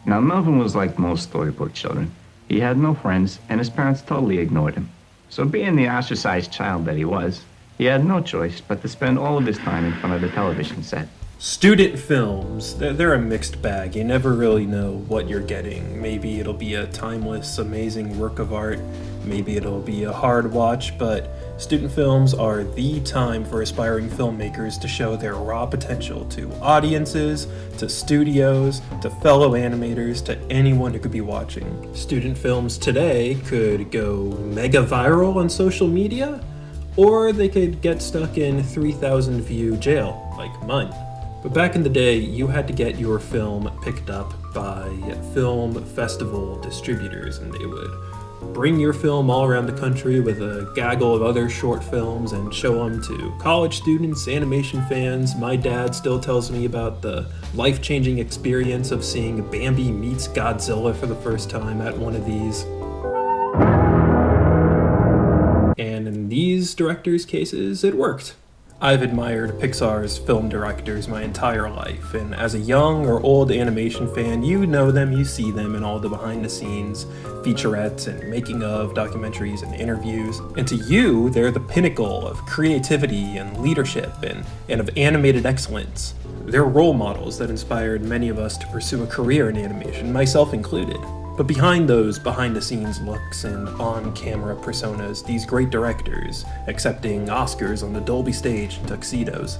Now, Melvin was like most storybook children. He had no friends, and his parents totally ignored him. So being the ostracized child that he was, he had no choice but to spend all of his time in front of the television set. Student films, they're a mixed bag. You never really know what you're getting. Maybe it'll be a timeless, amazing work of art. Maybe it'll be a hard watch, but student films are the time for aspiring filmmakers to show their raw potential to audiences, to studios, to fellow animators, to anyone who could be watching. Student films today could go mega viral on social media, or they could get stuck in 3,000 view jail, like mine. But back in the day, you had to get your film picked up by film festival distributors, and they would bring your film all around the country with a gaggle of other short films and show them to college students, animation fans. My dad still tells me about the life-changing experience of seeing Bambi meets Godzilla for the first time at one of these. And in these directors' cases, it worked. I've admired Pixar's film directors my entire life, and as a young or old animation fan, you know them, you see them in all the behind-the-scenes featurettes and making-of documentaries and interviews. And to you, they're the pinnacle of creativity and leadership and of animated excellence. They're role models that inspired many of us to pursue a career in animation, myself included. But behind those behind-the-scenes looks and on-camera personas, these great directors, accepting Oscars on the Dolby stage in tuxedos,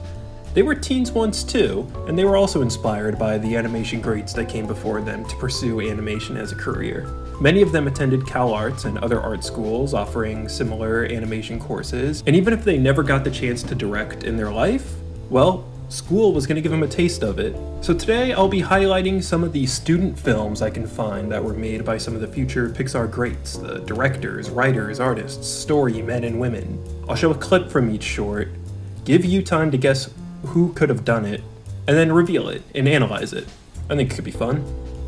they were teens once too, and they were also inspired by the animation greats that came before them to pursue animation as a career. Many of them attended CalArts and other art schools offering similar animation courses, and even if they never got the chance to direct in their life, well, school was going to give them a taste of it. So today I'll be highlighting some of the student films I can find that were made by some of the future Pixar greats, the directors, writers, artists, story men and women. I'll show a clip from each short, give you time to guess who could have done it, and then reveal it and analyze it. I think it could be fun.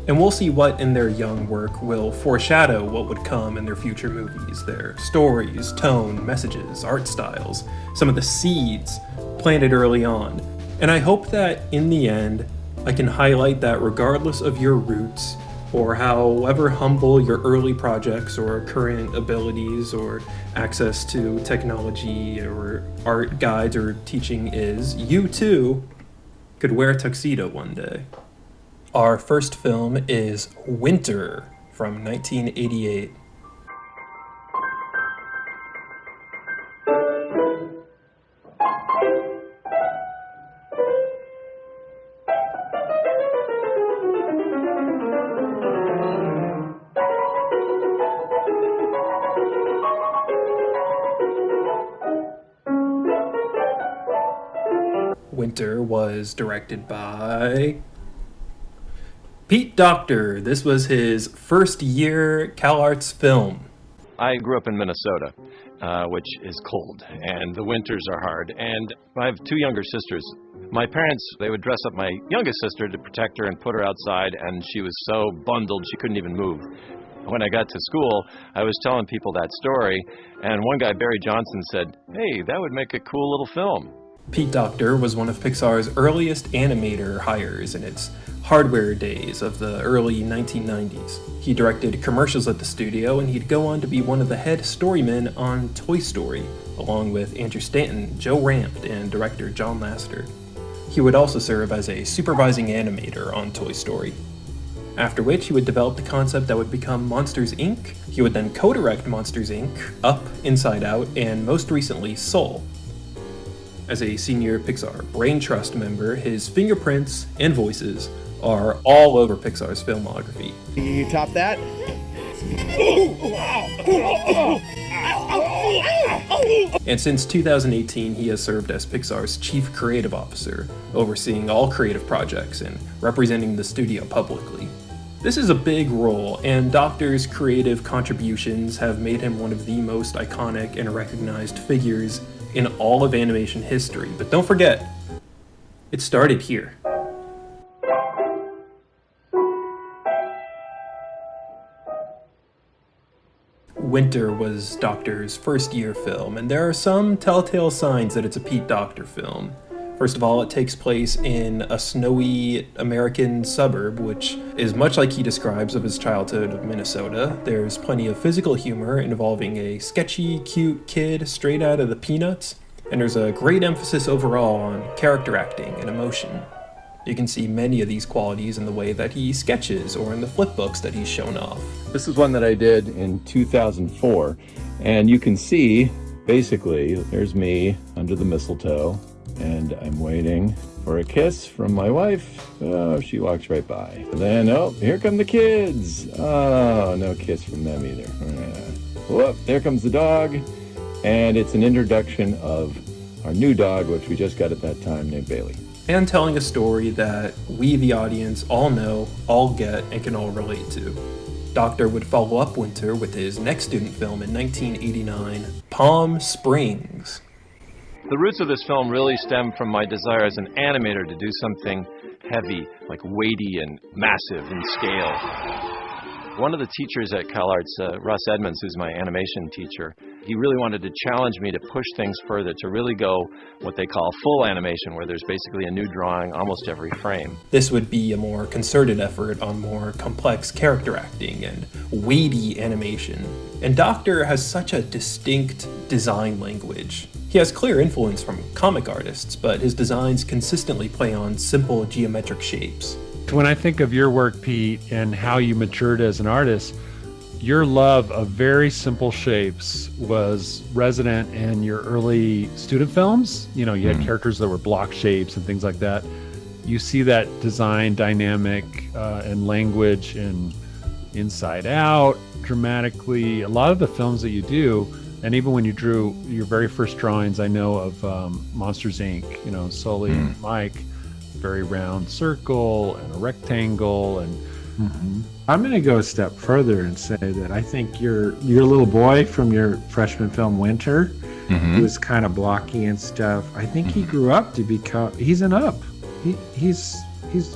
And we'll see what in their young work will foreshadow what would come in their future movies, their stories, tone, messages, art styles, some of the seeds planted early on. And I hope that in the end, I can highlight that regardless of your roots, or however humble your early projects or current abilities or access to technology or art guides or teaching is, you too could wear a tuxedo one day. Our first film is Winter from 1988. Winter was directed by Pete Docter. This was his first year CalArts film. I grew up in Minnesota, which is cold, and the winters are hard, and I have two younger sisters. My parents, they would dress up my youngest sister to protect her and put her outside, and she was so bundled she couldn't even move. When I got to school, I was telling people that story, and one guy, Barry Johnson, said, "Hey, that would make a cool little film." Pete Docter was one of Pixar's earliest animator hires in its hardware days of the early 1990s. He directed commercials at the studio, and he'd go on to be one of the head storymen on Toy Story, along with Andrew Stanton, Joe Ranft, and director John Lasseter. He would also serve as a supervising animator on Toy Story. After which, he would develop the concept that would become Monsters, Inc. He would then co-direct Monsters, Inc., Up, Inside Out, and most recently, Soul. As a senior Pixar Brain Trust member, his fingerprints and voices are all over Pixar's filmography. You top that? And since 2018, he has served as Pixar's Chief Creative Officer, overseeing all creative projects and representing the studio publicly. This is a big role, and Docter's creative contributions have made him one of the most iconic and recognized figures in all of animation history. But don't forget, it started here. Winter was Docter's first year film, and there are some telltale signs that it's a Pete Docter film. First of all, it takes place in a snowy American suburb, which is much like he describes of his childhood of Minnesota. There's plenty of physical humor involving a sketchy, cute kid straight out of the Peanuts, and there's a great emphasis overall on character acting and emotion. You can see many of these qualities in the way that he sketches or in the flip books that he's shown off. This is one that I did in 2004, and you can see, basically, there's me under the mistletoe, and I'm waiting for a kiss from my wife. Oh, she walks right by. Then, oh, here come the kids. Oh, no kiss from them either. Whoop, there comes the dog, and it's an introduction of our new dog, which we just got at that time, named Bailey. And telling a story that we, the audience, all know, all get, and can all relate to. Docter would follow up Winter with his next student film in 1989, Palm Springs. The roots of this film really stem from my desire as an animator to do something heavy, like weighty and massive in scale. One of the teachers at CalArts, Russ Edmonds, who's my animation teacher, he really wanted to challenge me to push things further, to really go what they call full animation, where there's basically a new drawing almost every frame. This would be a more concerted effort on more complex character acting and weighty animation. And Docter has such a distinct design language. He has clear influence from comic artists, but his designs consistently play on simple geometric shapes. When I think of your work, Pete, and how you matured as an artist, your love of very simple shapes was resident in your early student films. You know, you had characters that were block shapes and things like that. You see that design dynamic and language in Inside Out, dramatically. A lot of the films that you do, and even when you drew your very first drawings, I know of Monsters, Inc., you know, Sully and Mike, very round circle and a rectangle. And I'm going to go a step further and say that I think your little boy from your freshman film Winter, who was kind of blocky and stuff, I think he grew up to become, he's an up. He's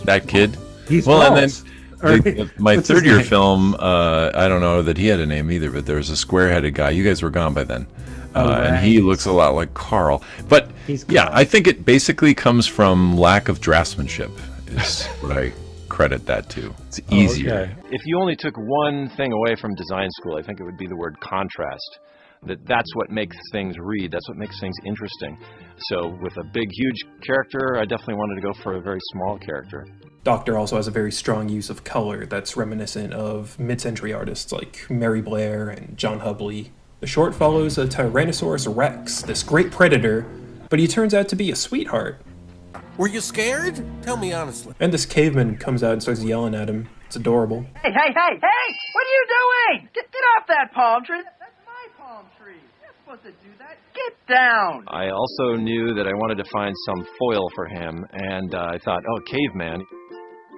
That kid? He's well, balls. and then my What's his third year name? film, I don't know that he had a name either, but there was a square-headed guy. You guys were gone by then. And he looks a lot like Carl. But yeah, I think it basically comes from lack of draftsmanship is what I credit that to. It's easier. Okay. If you only took one thing away from design school, I think it would be the word contrast. That's what makes things read. That's what makes things interesting. So with a big, huge character, I definitely wanted to go for a very small character. Docter also has a very strong use of color that's reminiscent of mid-century artists like Mary Blair and John Hubley. The short follows a Tyrannosaurus Rex, this great predator, but he turns out to be a sweetheart. Were you scared? Tell me honestly. And this caveman comes out and starts yelling at him. It's adorable. Hey, what are you doing? Get off that palm tree. That's my palm tree. You're supposed to do that. Get down. I also knew that I wanted to find some foil for him, and I thought, oh, caveman,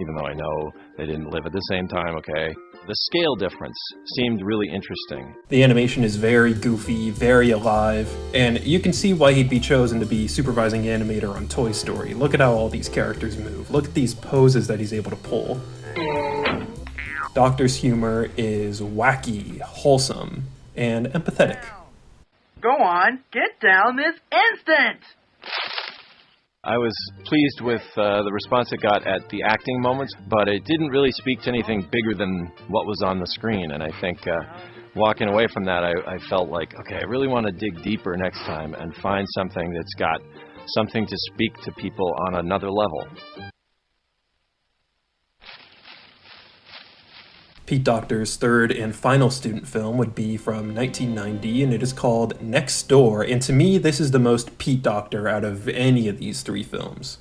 even though I know they didn't live at the same time, okay. The scale difference seemed really interesting. The animation is very goofy, very alive, and you can see why he'd be chosen to be supervising animator on Toy Story. Look at how all these characters move. Look at these poses that he's able to pull. Docter's humor is wacky, wholesome, and empathetic. Go on. Get down this instant. I was pleased with the response it got at the acting moments, but it didn't really speak to anything bigger than what was on the screen. And I think walking away from that, I felt like, okay, I really want to dig deeper next time and find something that's got something to speak to people on another level. Pete Docter's third and final student film would be from 1990, and it is called Next Door, and to me, this is the most Pete Docter out of any of these three films.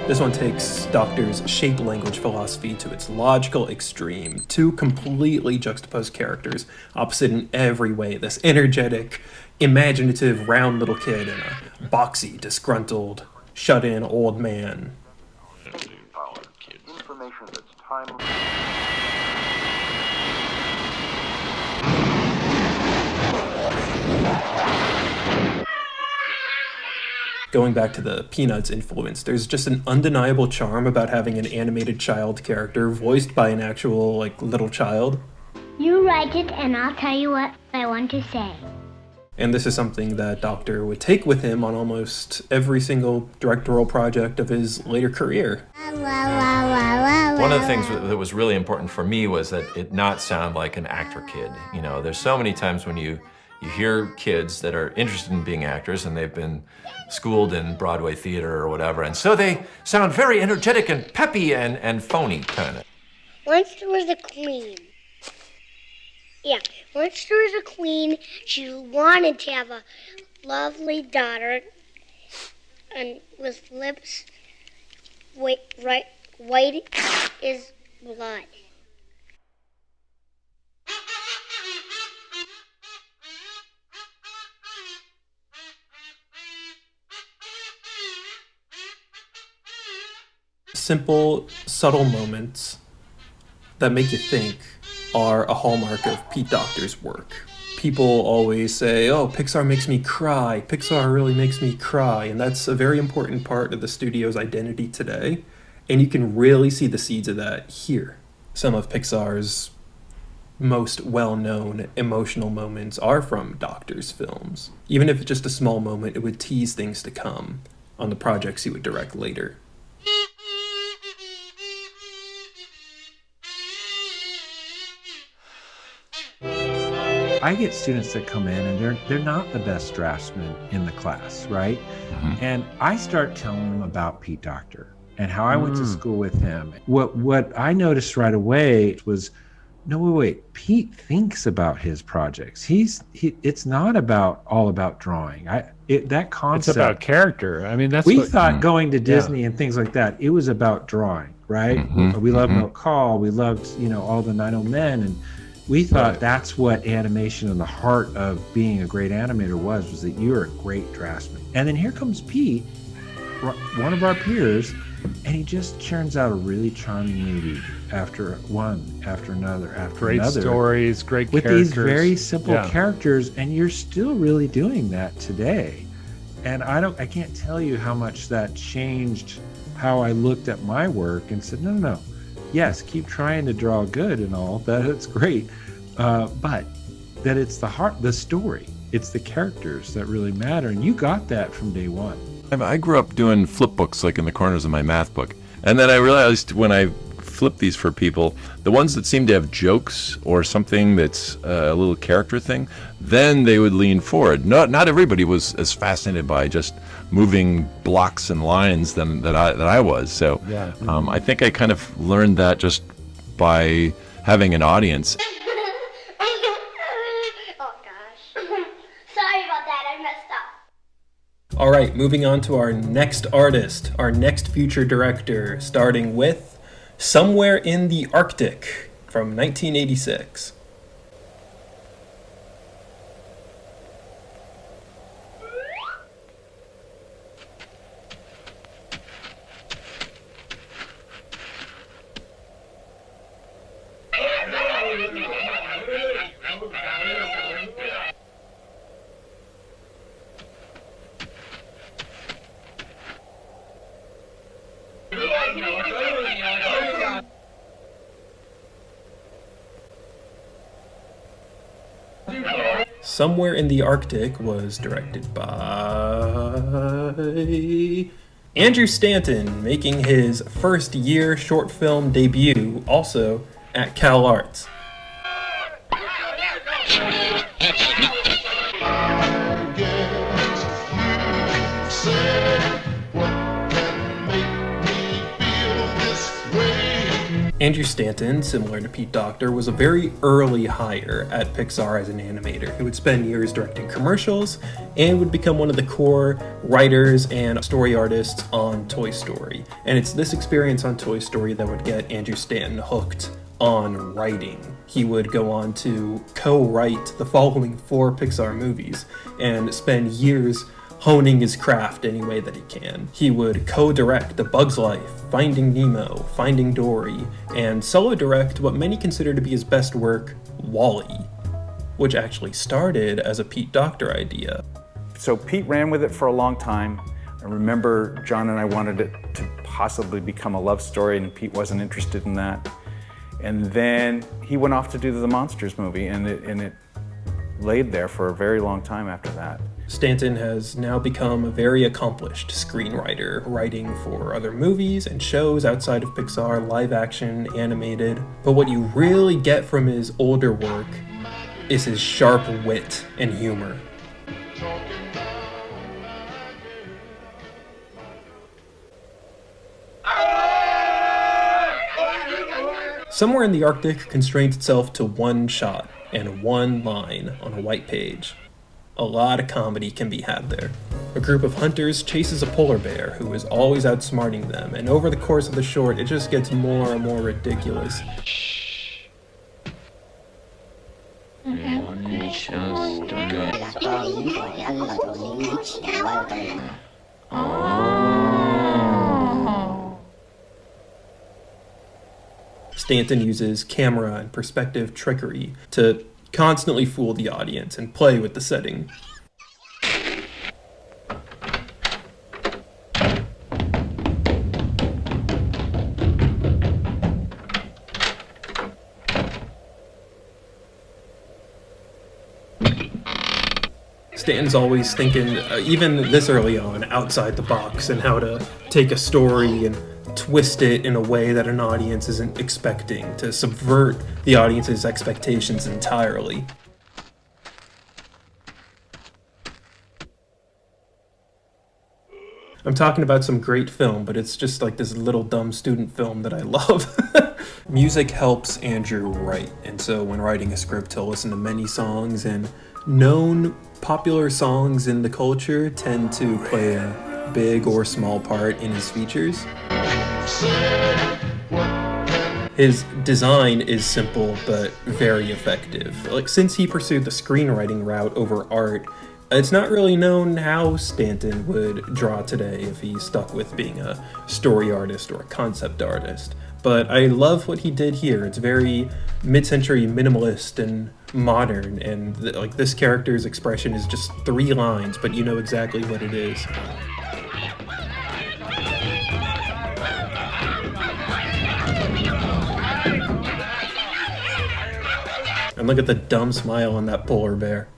This one takes Docter's shape language philosophy to its logical extreme. Two completely juxtaposed characters, opposite in every way. This energetic, imaginative, round little kid and a boxy, disgruntled, shut-in old man. Information that's timely. Going back to the Peanuts influence, there's just an undeniable charm about having an animated child character voiced by an actual, little child. You write it and I'll tell you what I want to say. And this is something that Docter would take with him on almost every single directorial project of his later career. One of the things that was really important for me was that it not sound like an actor kid. You know, there's so many times when you hear kids that are interested in being actors and they've been schooled in Broadway theater or whatever, and so they sound very energetic and peppy and phony, kind of. Once there was a queen. Once there was a queen. She wanted to have a lovely daughter, and with lips white as blood. Simple, subtle moments that make you think are a hallmark of Pete Docter's work. People always say, oh, Pixar makes me cry. Pixar really makes me cry. And that's a very important part of the studio's identity today. And you can really see the seeds of that here. Some of Pixar's most well-known emotional moments are from Docter's films. Even if it's just a small moment, it would tease things to come on the projects he would direct later. I get students that come in and they're not the best draftsmen in the class, right? Mm-hmm. And I start telling them about Pete Docter and how I went to school with him. What I noticed right away was, no, wait, Pete thinks about his projects. It's not all about drawing. That concept. It's about character. I mean, that's we thought going to Disney and things like that, it was about drawing, right? Mm-hmm. We loved Milk Call. We loved, all the 9 Men, and we thought that's what animation and the heart of being a great animator was that you're a great draftsman. And then here comes Pete, one of our peers, and he just churns out a really charming movie after another. Great stories, great with characters. These very simple characters, and you're still really doing that today. And I can't tell you how much that changed how I looked at my work and said, no. Yes, keep trying to draw good and all, that's great. But that it's the heart, the story, it's the characters that really matter. And you got that from day one. I grew up doing flip books like in the corners of my math book. And then I realized when I flip these for people, the ones that seem to have jokes or something that's a little character thing, then they would lean forward. Not everybody was as fascinated by just moving blocks and lines that I was. So I think I kind of learned that just by having an audience. Oh gosh. Sorry about that, I messed up. All right, moving on to our next artist, our next future director, starting with Somewhere in the Arctic from 1986. Somewhere in the Arctic was directed by Andrew Stanton, making his first year short film debut also at Cal Arts. Andrew Stanton, similar to Pete Docter, was a very early hire at Pixar as an animator who would spend years directing commercials and would become one of the core writers and story artists on Toy Story. And it's this experience on Toy Story that would get Andrew Stanton hooked on writing. He would go on to co-write the following 4 Pixar movies and spend years honing his craft any way that he can. He would co-direct A Bug's Life, Finding Nemo, Finding Dory, and solo direct what many consider to be his best work, WALL-E, which actually started as a Pete Docter idea. So Pete ran with it for a long time. I remember John and I wanted it to possibly become a love story, and Pete wasn't interested in that. And then he went off to do the Monsters movie, and it laid there for a very long time after that. Stanton has now become a very accomplished screenwriter, writing for other movies and shows outside of Pixar, live action, animated. But what you really get from his older work is his sharp wit and humor. Somewhere in the Arctic constrains itself to one shot and one line on a white page. A lot of comedy can be had there. A group of hunters chases a polar bear who is always outsmarting them, and over the course of the short, it just gets more and more ridiculous. Stanton uses camera and perspective trickery to constantly fool the audience and play with the setting. Stanton's always thinking, even this early on, outside the box and how to take a story and twist it in a way that an audience isn't expecting, to subvert the audience's expectations entirely. I'm talking about some great film, but it's just like this little dumb student film that I love. Music helps Andrew write, and so when writing a script, he'll listen to many songs, and known popular songs in the culture tend to play a big or small part in his features. His design is simple but very effective. Like, since he pursued the screenwriting route over art, it's not really known how Stanton would draw today if he stuck with being a story artist or a concept artist. But I love what he did here. It's very mid-century minimalist and modern, and like this character's expression is just 3 lines, but you know exactly what it is. And look at the dumb smile on that polar bear.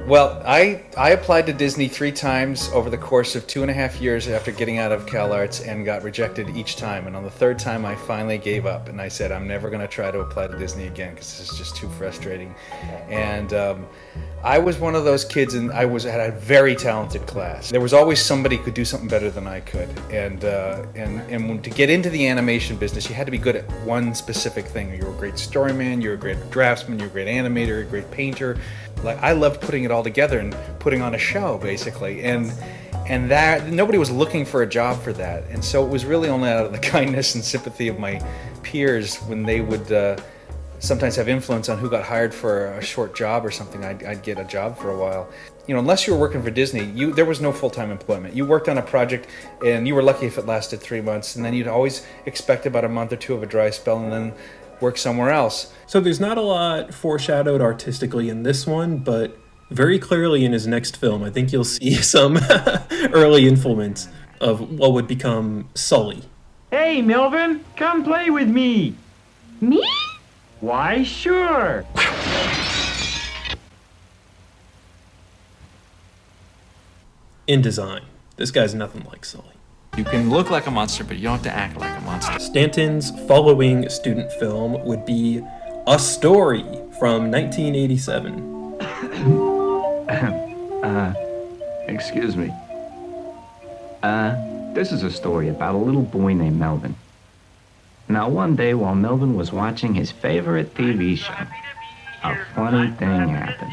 Well, I applied to Disney 3 times over the course of 2.5 years after getting out of CalArts and got rejected each time. And on the 3rd time, I finally gave up and I said, I'm never going to try to apply to Disney again because this is just too frustrating. And I was one of those kids, and I had a very talented class. There was always somebody who could do something better than I could. And to get into the animation business, you had to be good at one specific thing. You were a great storyman, you were a great draftsman, you were a great animator, a great painter. Like, I loved putting it all together and putting on a show, basically, and that nobody was looking for a job for that, and so it was really only out of the kindness and sympathy of my peers when they would sometimes have influence on who got hired for a short job or something. I'd get a job for a while. You know, unless you were working for Disney, there was no full-time employment. You worked on a project, and you were lucky if it lasted 3 months, and then you'd always expect about a month or 2 of a dry spell, and then work somewhere else. So there's not a lot foreshadowed artistically in this one, but very clearly in his next film, I think you'll see some early influence of what would become Sully. Hey, Melvin, come play with me. Me? Why, sure. In design, this guy's nothing like Sully. You can look like a monster, but you don't have to act like a monster. Stanton's following student film would be A Story from 1987. Excuse me. This is a story about a little boy named Melvin. Now, one day while Melvin was watching his favorite TV show, a funny thing happened.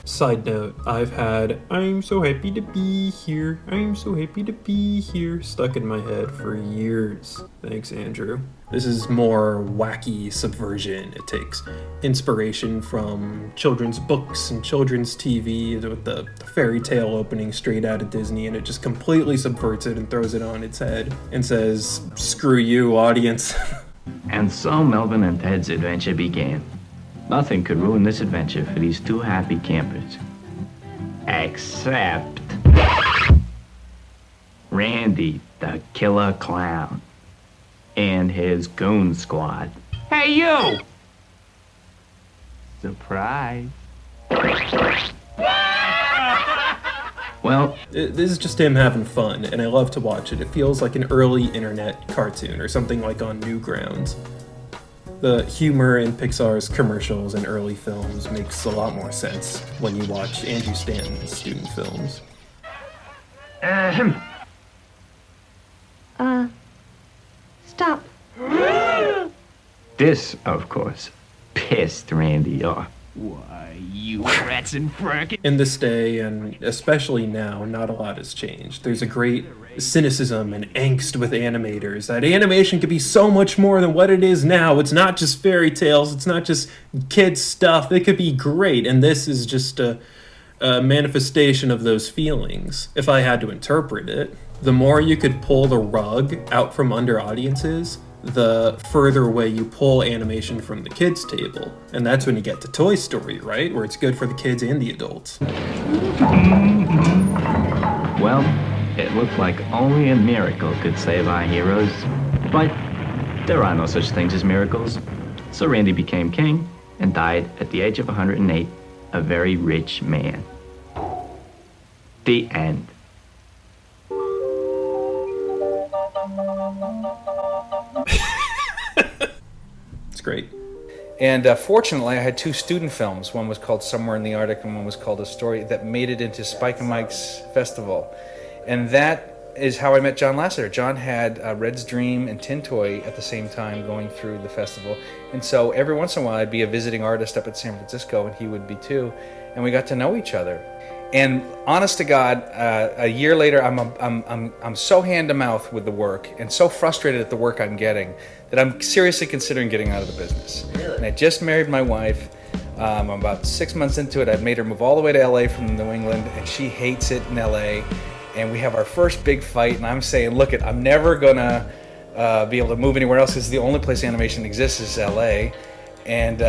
Side note, I've had "I'm so happy to be here, I'm so happy to be here" stuck in my head for years. Thanks, Andrew. This is more wacky subversion. It takes inspiration from children's books and children's TV with the fairy tale opening straight out of Disney, and it just completely subverts it and throws it on its head and says, "Screw you, audience." And so Melvin and Ted's adventure began. Nothing could ruin this adventure for these 2 happy campers. Except Randy, the killer clown. and his goon squad. Hey, you! Surprise. Well, this is just him having fun, and I love to watch it. It feels like an early internet cartoon or something like on Newgrounds. The humor in Pixar's commercials and early films makes a lot more sense when you watch Andrew Stanton's student films. Stop. This, of course, pissed Randy off. Why, you rats and frackin'. In this day, and especially now, not a lot has changed. There's a great cynicism and angst with animators that animation could be so much more than what it is now. It's not just fairy tales, it's not just kids stuff. It could be great, and this is just a manifestation of those feelings, if I had to interpret it. The more you could pull the rug out from under audiences, the further away you pull animation from the kids' table. And that's when you get to Toy Story, right? Where it's good for the kids and the adults. Well, it looked like only a miracle could save our heroes. But there are no such things as miracles. So Randy became king and died at the age of 108, a very rich man. The end. It's great. And fortunately, I had two student films. One was called Somewhere in the Arctic, and one was called A Story, that made it into Spike and Mike's festival. And that is how I met John Lasseter. John had Red's Dream and Tin Toy at the same time going through the festival. And so every once in a while, I'd be a visiting artist up at San Francisco, and he would be too. And we got to know each other. And honest to God, a year later, I'm so hand to mouth with the work and so frustrated at the work I'm getting that I'm seriously considering getting out of the business. Really? And I just married my wife. I'm about 6 months into it. I've made her move all the way to LA from New England, and she hates it in LA. And we have our first big fight, and I'm saying, look, I'm never gonna be able to move anywhere else because the only place animation exists is LA. And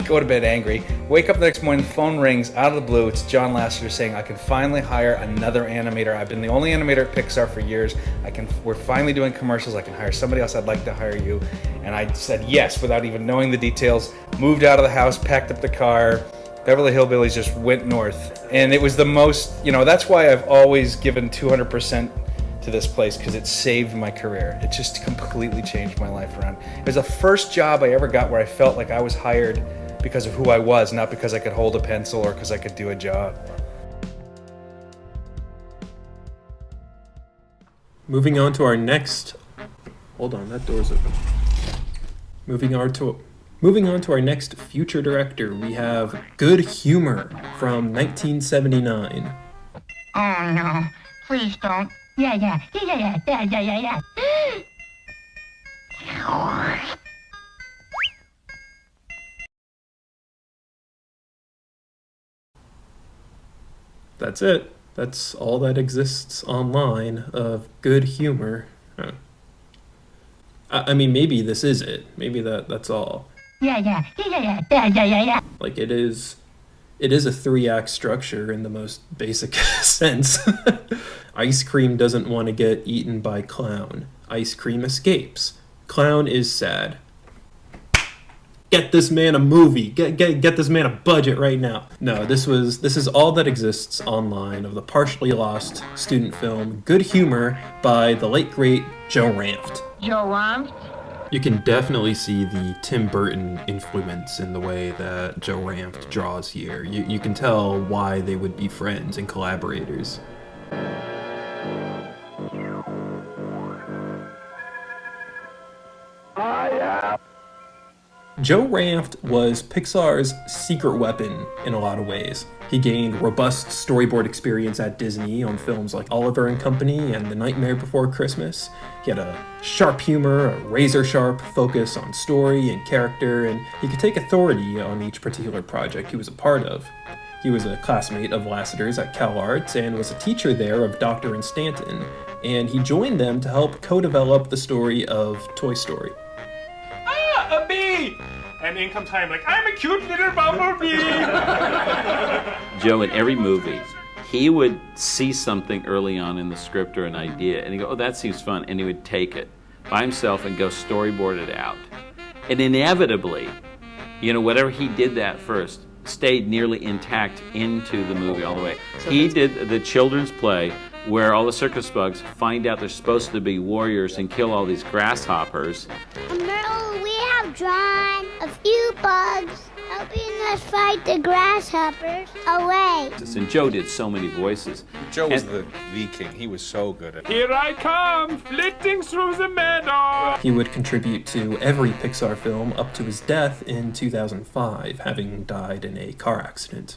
go to bed angry. Wake up the next morning, the phone rings out of the blue. It's John Lasseter saying, I can finally hire another animator. I've been the only animator at Pixar for years. We're finally doing commercials. I can hire somebody else. I'd like to hire you. And I said yes without even knowing the details. Moved out of the house, packed up the car. Beverly Hillbillies just went north. And it was the most, that's why I've always given 200% to this place, because it saved my career. It just completely changed my life around. It was the first job I ever got where I felt like I was hired because of who I was, not because I could hold a pencil or because I could do a job. Moving on to our next... Hold on, that door's open. Moving on to our next future director, we have Good Humor from 1979. Oh no, please don't. Yeah. That's it. That's all that exists online of Good Humor. I mean, maybe this is it. Maybe that's all. Yeah. Like, it is a 3-act structure in the most basic sense. Ice cream doesn't want to get eaten by clown. Ice cream escapes. Clown is sad. Get this man a movie. Get this man a budget right now. No, this is all that exists online of the partially lost student film Good Humor by the late great Joe Ranft. Joe Ranft? You can definitely see the Tim Burton influence in the way that Joe Ranft draws here. You can tell why they would be friends and collaborators. Joe Ranft was Pixar's secret weapon in a lot of ways. He gained robust storyboard experience at Disney on films like Oliver and Company and The Nightmare Before Christmas. He had a sharp humor, a razor-sharp focus on story and character, and he could take authority on each particular project he was a part of. He was a classmate of Lasseter's at CalArts and was a teacher there of Docter and Stanton, and he joined them to help co-develop the story of Toy Story. A bee! And in comes time like, I'm a cute little bumblebee! Joe, in every movie, he would see something early on in the script or an idea, and he'd go, oh, that seems fun, and he would take it. by himself and go storyboard it out. And inevitably, you know, whatever he did that first stayed nearly intact into the movie all the way. He did the children's play where all the circus bugs find out they're supposed to be warriors and kill all these grasshoppers. Merle, we have drawn a few bugs helping us fight the grasshoppers away. And Joe did so many voices. Joe was the king. He was so good at it. Here I come, flitting through the meadow. He would contribute to every Pixar film up to his death in 2005, having died in a car accident.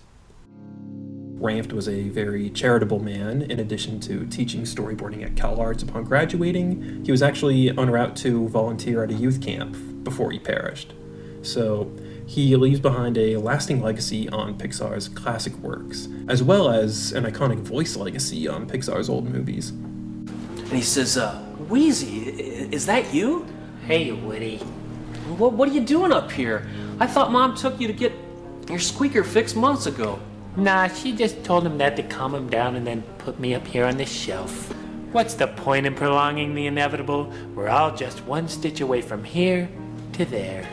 Ranft was a very charitable man. In addition to teaching storyboarding at CalArts upon graduating, he was actually en route to volunteer at a youth camp before he perished. So he leaves behind a lasting legacy on Pixar's classic works, as well as an iconic voice legacy on Pixar's old movies. And he says, Wheezy, is that you? Hey, Woody. What are you doing up here? I thought Mom took you to get your squeaker fixed months ago. Nah, she just told him that to calm him down and then put me up here on the shelf. What's the point in prolonging the inevitable? We're all just one stitch away from here to there.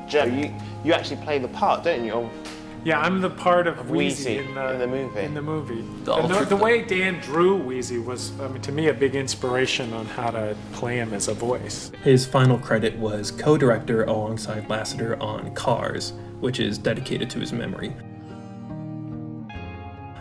Joe, you actually play the part, don't you? Yeah, I'm the part of Wheezy in the movie. In the movie. And the way Dan drew Wheezy was, I mean, to me, a big inspiration on how to play him as a voice. His final credit was co-director alongside Lasseter on Cars, which is dedicated to his memory.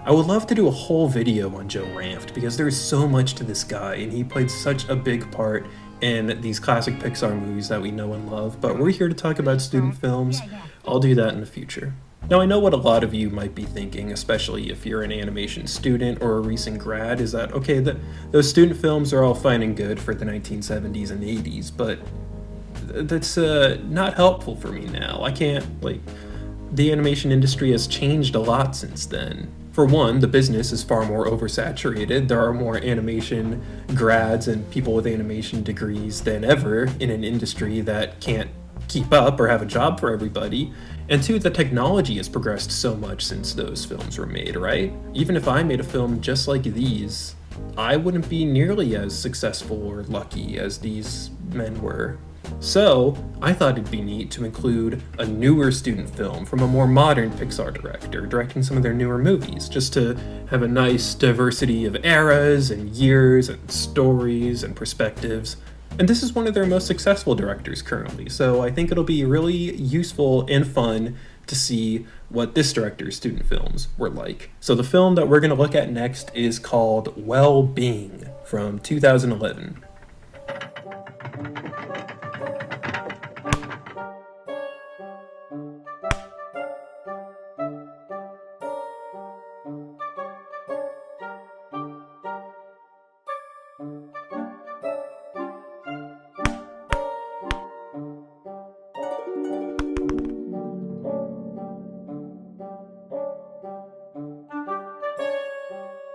I would love to do a whole video on Joe Ranft because there's so much to this guy and he played such a big part in these classic Pixar movies that we know and love, but we're here to talk about student films. I'll do that in the future. Now I know what a lot of you might be thinking, especially if you're an animation student or a recent grad, is that, okay, those student films are all fine and good for the 1970s and 80s, but that's not helpful for me now. I can't, the animation industry has changed a lot since then. For one, the business is far more oversaturated. There are more animation grads and people with animation degrees than ever in an industry that can't keep up or have a job for everybody. And two, the technology has progressed so much since those films were made, right? Even if I made a film just like these, I wouldn't be nearly as successful or lucky as these men were. So, I thought it'd be neat to include a newer student film from a more modern Pixar director directing some of their newer movies, just to have a nice diversity of eras and years and stories and perspectives. And this is one of their most successful directors currently, so I think it'll be really useful and fun to see what this director's student films were like. So the film that we're going to look at next is called Well-Being from 2011.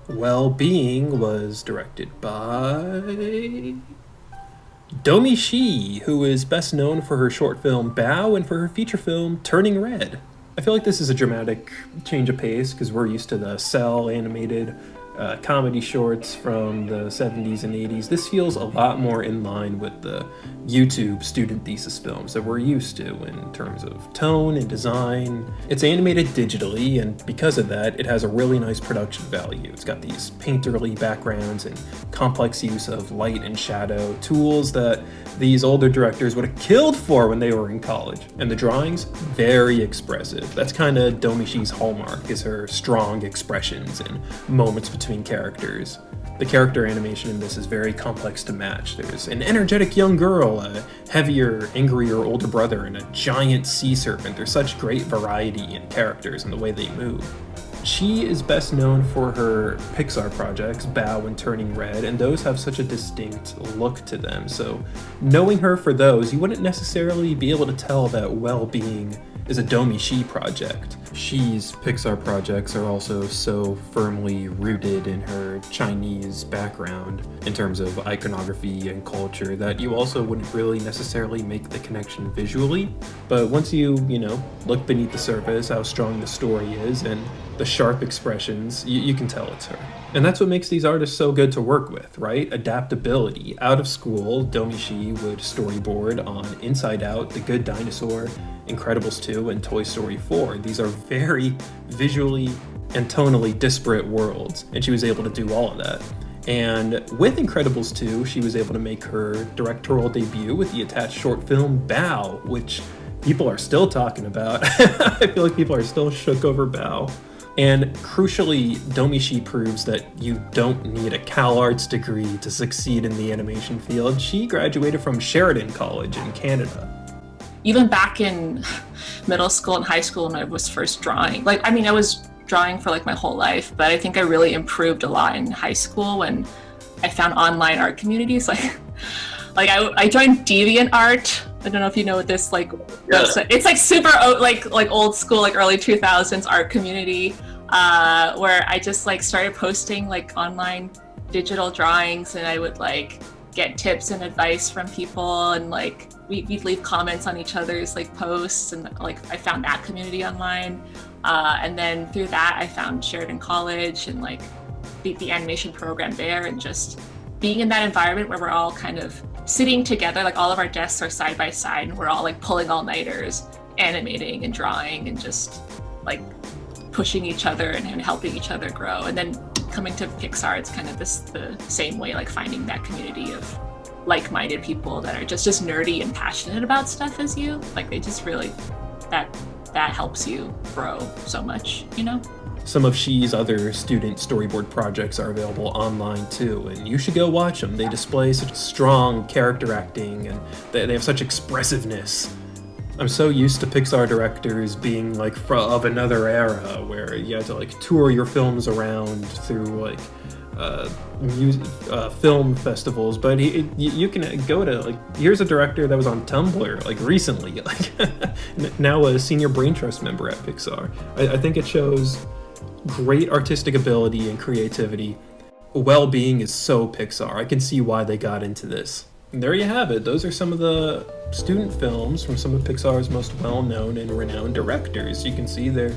Well-Being was directed by Domi Shi, who is best known for her short film Bow and for her feature film Turning Red. I feel like this is a dramatic change of pace because we're used to the cell animated comedy shorts from the 70s and 80s. This feels a lot more in line with the YouTube student thesis films that we're used to in terms of tone and design. It's animated digitally, and because of that, it has a really nice production value. It's got these painterly backgrounds and complex use of light and shadow, tools that these older directors would have killed for when they were in college. And the drawings, very expressive. That's kind of Domi Shi's hallmark, is her strong expressions and moments between characters. The character animation in this is very complex to match. There's an energetic young girl, a heavier, angrier older brother, and a giant sea serpent. There's such great variety in characters and the way they move. She is best known for her Pixar projects, Bow and Turning Red, and those have such a distinct look to them. So knowing her for those, you wouldn't necessarily be able to tell that Well-Being is a Domi Shi project. Shi's Pixar projects are also so firmly rooted in her Chinese background in terms of iconography and culture that you also wouldn't really necessarily make the connection visually. But once you look beneath the surface, how strong the story is and the sharp expressions, you can tell it's her. And that's what makes these artists so good to work with, right? Adaptability. Out of school, Domichi would storyboard on Inside Out, The Good Dinosaur, Incredibles 2, and Toy Story 4. These are very visually and tonally disparate worlds, and she was able to do all of that. And with Incredibles 2, she was able to make her directorial debut with the attached short film Bow, which people are still talking about. I feel like people are still shook over Bow. And crucially, Domichi proves that you don't need a CalArts degree to succeed in the animation field. She graduated from Sheridan College in Canada. Even back in middle school and high school when I was first drawing, I was drawing for my whole life, but I think I really improved a lot in high school when I found online art communities. I joined DeviantArt. I don't know if you know what this website. It's super old school early 2000s art community where I just started posting online digital drawings, and I would get tips and advice from people, and we'd leave comments on each other's posts, and I found that community online, and then through that I found Sheridan College and the animation program there, and just being in that environment where we're all kind of sitting together, all of our desks are side by side, and we're all pulling all-nighters, animating and drawing, and just pushing each other and helping each other grow. And then coming to Pixar, it's kind of the same way, finding that community of like-minded people that are just nerdy and passionate about stuff as you. They just really, that helps you grow so much, you know? Some of She's other student storyboard projects are available online too, and you should go watch them. They display such strong character acting, and they have such expressiveness. I'm so used to Pixar directors being of another era, where you had to tour your films around through film festivals, but you can go to here's a director that was on Tumblr recently, now a senior Brain Trust member at Pixar. I think it shows great artistic ability and creativity. Well-being is so Pixar. I can see why they got into this. And there you have it. Those are some of the student films from some of Pixar's most well-known and renowned directors. You can see their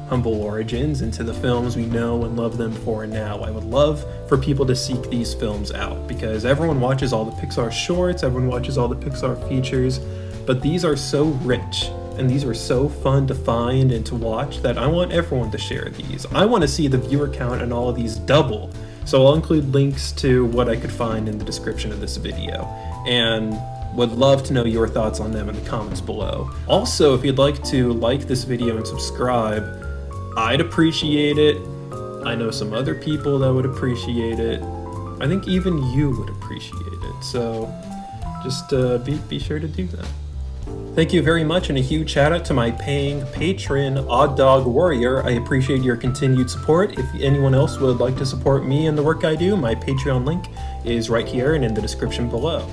humble origins into the films we know and love them for now. I would love for people to seek these films out, because everyone watches all the Pixar shorts, everyone watches all the Pixar features, but these are so rich and these were so fun to find and to watch that I want everyone to share these. I want to see the viewer count on all of these double. So I'll include links to what I could find in the description of this video, and would love to know your thoughts on them in the comments below. Also, if you'd like to like this video and subscribe, I'd appreciate it. I know some other people that would appreciate it. I think even you would appreciate it. So just be sure to do that. Thank you very much, and a huge shout out to my paying patron, Odd Dog Warrior. I appreciate your continued support. If anyone else would like to support me and the work I do, my Patreon link is right here and in the description below.